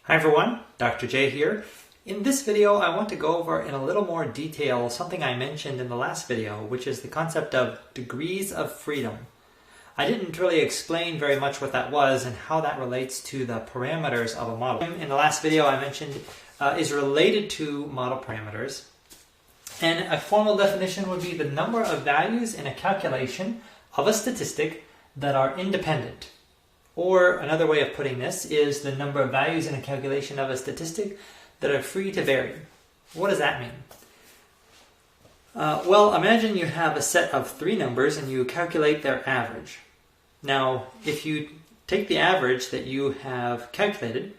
Hi everyone, Dr. J here. In this video, I want to go over in a little more detail something I mentioned in the last video, which is the concept of degrees of freedom. I didn't really explain very much what that was and how that relates to the parameters of a model. In the last video I mentioned is related to model parameters. And a formal definition would be the number of values in a calculation of a statistic that are independent. Or another way of putting this is the number of values in a calculation of a statistic that are free to vary. What does that mean? Well, imagine you have a set of three numbers and you calculate their average. Now, if you take the average that you have calculated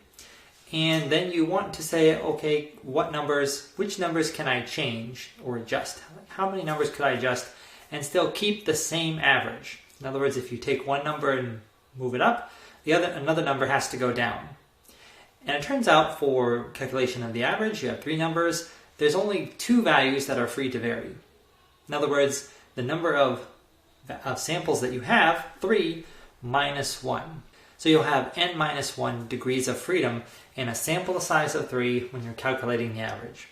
and then you want to say, okay, which numbers can I change or adjust? How many numbers could I adjust and still keep the same average? In other words, if you take one number and move it up, another number has to go down. And it turns out for calculation of the average, you have three numbers. There's only two values that are free to vary. In other words, the number of samples that you have, 3 minus 1. So you'll have n minus 1 degrees of freedom in a sample size of 3 when you're calculating the average.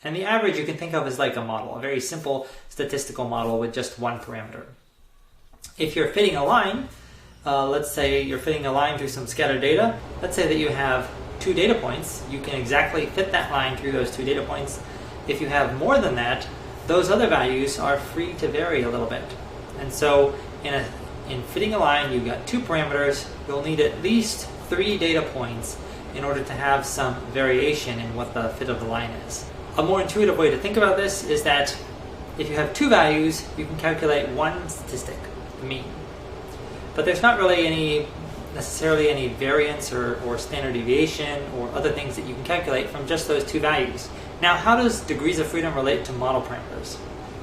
And the average you can think of as like a model, a very simple statistical model with just one parameter. If you're fitting a line, let's say you're fitting a line through some scattered data. Let's say that you have two data points. You can exactly fit that line through those two data points. If you have more than that, those other values are free to vary a little bit. And so in fitting a line, you've got two parameters. You'll need at least 3 data points in order to have some variation in what the fit of the line is. A more intuitive way to think about this is that if you have two values, you can calculate one statistic, the mean. But there's not really necessarily any variance or standard deviation or other things that you can calculate from just those two values. Now, how does degrees of freedom relate to model parameters?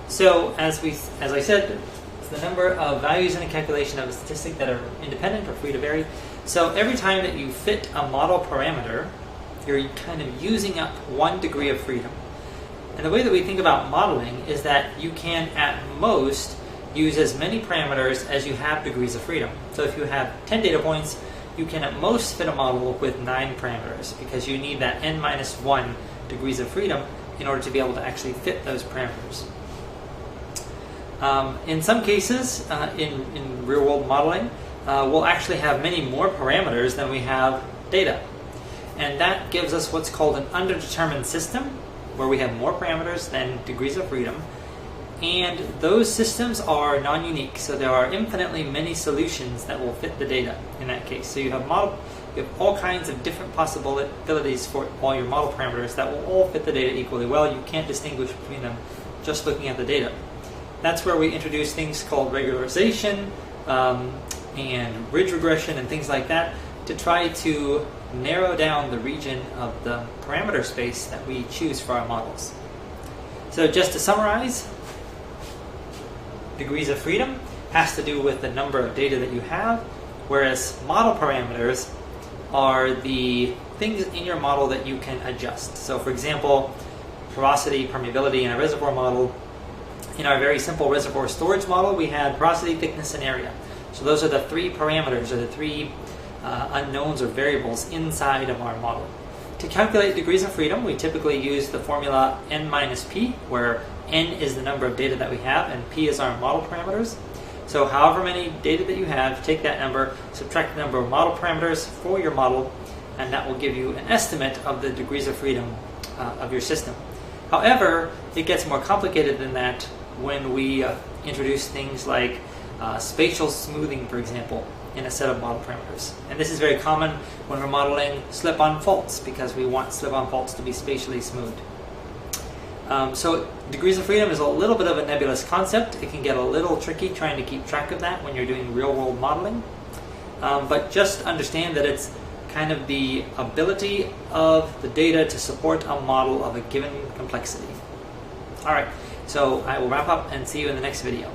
So, as I said, it's the number of values in a calculation of a statistic that are independent or free to vary. So every time that you fit a model parameter, you're kind of using up 1 degree of freedom. And the way that we think about modeling is that you can, at most, use as many parameters as you have degrees of freedom. So if you have 10 data points, you can at most fit a model with 9 parameters because you need that n minus 1 degrees of freedom in order to be able to actually fit those parameters. In some cases, in real-world modeling, we'll actually have many more parameters than we have data. And that gives us what's called an underdetermined system, where we have more parameters than degrees of freedom. And those systems are non-unique, so there are infinitely many solutions that will fit the data in that case. So you have all kinds of different possibilities for all your model parameters that will all fit the data equally well. You can't distinguish between them just looking at the data. That's where we introduce things called regularization and ridge regression and things like that to try to narrow down the region of the parameter space that we choose for our models. So just to summarize, degrees of freedom has to do with the number of data that you have, whereas model parameters are the things in your model that you can adjust. So for example, porosity, permeability in a reservoir model. In our very simple reservoir storage model, we had porosity, thickness, and area. So those are the 3 parameters, or the 3 unknowns or variables inside of our model. To calculate degrees of freedom, we typically use the formula n minus p, where n is the number of data that we have, and p is our model parameters. So however many data that you have, take that number, subtract the number of model parameters for your model, and that will give you an estimate of the degrees of freedom of your system. However, it gets more complicated than that when we introduce things like spatial smoothing, for example, in a set of model parameters. And this is very common when we're modeling slip-on faults, because we want slip-on faults to be spatially smoothed. So degrees of freedom is a little bit of a nebulous concept. It can get a little tricky trying to keep track of that when you're doing real-world modeling. But just understand that it's kind of the ability of the data to support a model of a given complexity. Alright, so I will wrap up and see you in the next video.